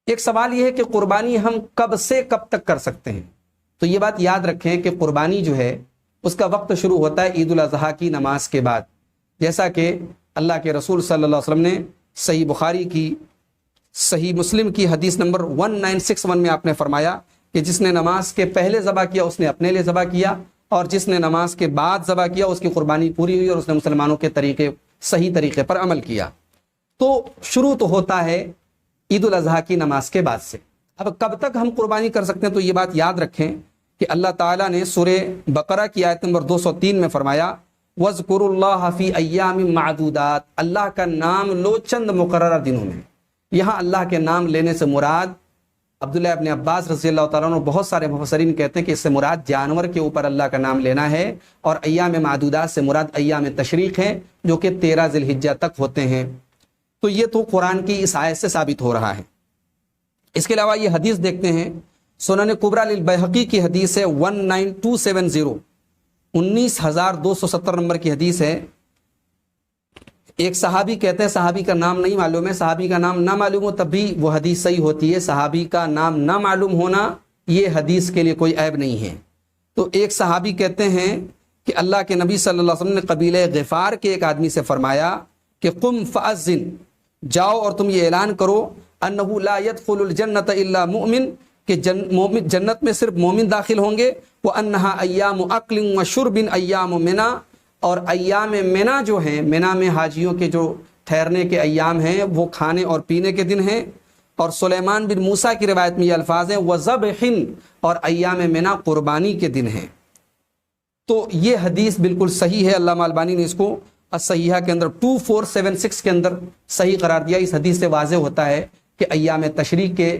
ایک سوال یہ ہے کہ قربانی ہم کب سے کب تک کر سکتے ہیں؟ تو یہ بات یاد رکھیں کہ قربانی جو ہے اس کا وقت شروع ہوتا ہے عید الاضحیٰ کی نماز کے بعد، جیسا کہ اللہ کے رسول صلی اللہ علیہ وسلم نے صحیح بخاری کی، صحیح مسلم کی حدیث نمبر 1961 میں آپ نے فرمایا کہ جس نے نماز کے پہلے ذبح کیا اس نے اپنے لیے ذبح کیا، اور جس نے نماز کے بعد ذبح کیا اس کی قربانی پوری ہوئی اور اس نے مسلمانوں کے صحیح طریقے پر عمل کیا۔ تو شروع تو ہوتا ہے عید الاضحیٰ کی نماز کے بعد سے۔ اب کب تک ہم قربانی کر سکتے ہیں؟ تو یہ بات یاد رکھیں کہ اللہ تعالیٰ نے سورہ بقرہ کی آیت نمبر 203 میں فرمایا وَاذْكُرُوا اللَّهَ فِي أَيَّامٍ مَعْدُودَاتٍ، اللہ کا نام لو چند مقررہ دنوں میں۔ یہاں اللہ کے نام لینے سے مراد، عبداللہ ابن عباس رضی اللہ تعالیٰ عنہ، بہت سارے مفسرین کہتے ہیں کہ اس سے مراد جانور کے اوپر اللہ کا نام لینا ہے، اور ایام معدودات سے مراد ایام تشریق ہیں جو کہ 13 ذی الحجہ تک ہوتے ہیں۔ تو یہ تو قرآن کی اس آیت سے ثابت ہو رہا ہے۔ اس کے علاوہ یہ حدیث دیکھتے ہیں، سنن کبریٰ للبیہقی کی حدیث ہے 19270، 19270 نمبر کی حدیث ہے۔ ایک صحابی کہتے ہیں، صحابی کا نام نہیں معلوم ہے، صحابی کا نام نہ معلوم ہو تب بھی وہ حدیث صحیح ہوتی ہے، صحابی کا نام نہ معلوم ہونا یہ حدیث کے لیے کوئی عیب نہیں ہے۔ تو ایک صحابی کہتے ہیں کہ اللہ کے نبی صلی اللہ علیہ وسلم نے قبیلہ غفار کے ایک آدمی سے فرمایا کہ قم فأذن، جاؤ اور تم یہ اعلان کرو انہ لا يدخل الجنت الا مؤمن، کہ جنت میں صرف مومن داخل ہوں گے، وانہا ایام اکل و شرب ایام منا، اور ایام منا جو ہیں، منا میں حاجیوں کے جو ٹھہرنے کے ایام ہیں وہ کھانے اور پینے کے دن ہیں، اور سلیمان بن موسیٰ کی روایت میں یہ الفاظ ہیں وذبح، اور ایام منا قربانی کے دن ہیں۔ تو یہ حدیث بالکل صحیح ہے، علامہ البانی نے اس کو الصحیحہ کے اندر 2476 کے اندر صحیح قرار دیا۔ اس حدیث سے واضح ہوتا ہے کہ ایام تشریق کے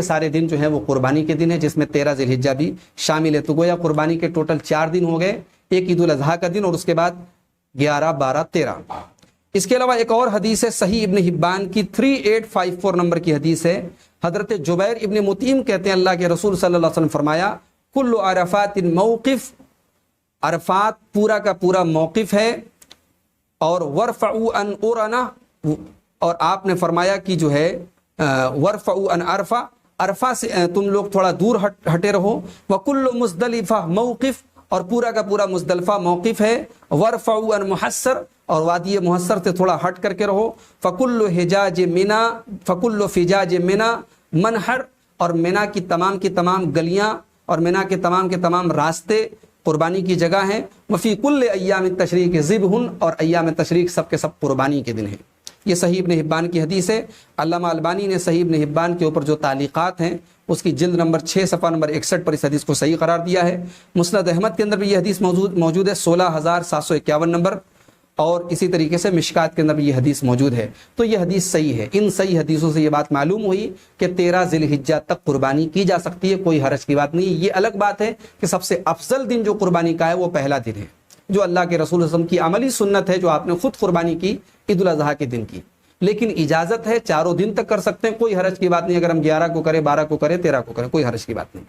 سارے دن جو ہیں وہ قربانی کے دن ہیں، جس میں 13 ذی الحجہ بھی شامل ہے۔ تو گویا قربانی کے ٹوٹل 4 دن ہو گئے، ایک عید الاضحیٰ کا دن اور اس کے بعد 11، 12، 13۔ اس کے علاوہ ایک اور حدیث ہے صحیح ابن حبان کی 3854 نمبر کی حدیث ہے۔ حضرت جبیر ابن مطعم کہتے ہیں اللہ کے رسول صلی اللہ علیہ وسلم فرمایا کل عرفات موقف، عرفات پورا کا پورا موقف ہے، اور ورفعوا ان عرنا، اور آپ نے فرمایا کہ جو ہے ورفعوا ان عرفہ، عرفہ سے تم لوگ تھوڑا دور ہٹے رہو، وکل مزدلفہ موقف، اور پورا کا پورا مزدلفہ موقف ہے، ورفعوا ان محصر، اور وادی محصر سے تھوڑا ہٹ کر کے رہو، فکل حجاج منا، فکل فجاج منا منحر، اور منا کی تمام گلیاں اور منا کے تمام راستے قربانی کی جگہ ہیں، وفی کل ایام التشریق ذبح، اور ایام تشریق سب کے سب قربانی کے دن ہیں۔ یہ صحیح ابن حبان کی حدیث ہے۔ علامہ البانی نے صحیح ابن حبان کے اوپر جو تعلیقات ہیں اس کی جلد نمبر 6 صفحہ نمبر 61 پر اس حدیث کو صحیح قرار دیا ہے۔ مسند احمد کے اندر بھی یہ حدیث موجود ہے 16751 نمبر، اور اسی طریقے سے مشکات کے اندر بھی یہ حدیث موجود ہے۔ تو یہ حدیث صحیح ہے۔ ان صحیح حدیثوں سے یہ بات معلوم ہوئی کہ 13 ذی الحجہ تک قربانی کی جا سکتی ہے، کوئی حرج کی بات نہیں۔ یہ الگ بات ہے کہ سب سے افضل دن جو قربانی کا ہے وہ پہلا دن ہے، جو اللہ کے رسول صلی اللہ علیہ وسلم کی عملی سنت ہے، جو آپ نے خود قربانی کی عید الاضحیٰ کے دن کی۔ لیکن اجازت ہے 4 دن تک کر سکتے ہیں، کوئی حرج کی بات نہیں۔ اگر ہم 11 کو کریں، 12 کو کریں، 13 کو کریں، کوئی حرج کی بات نہیں۔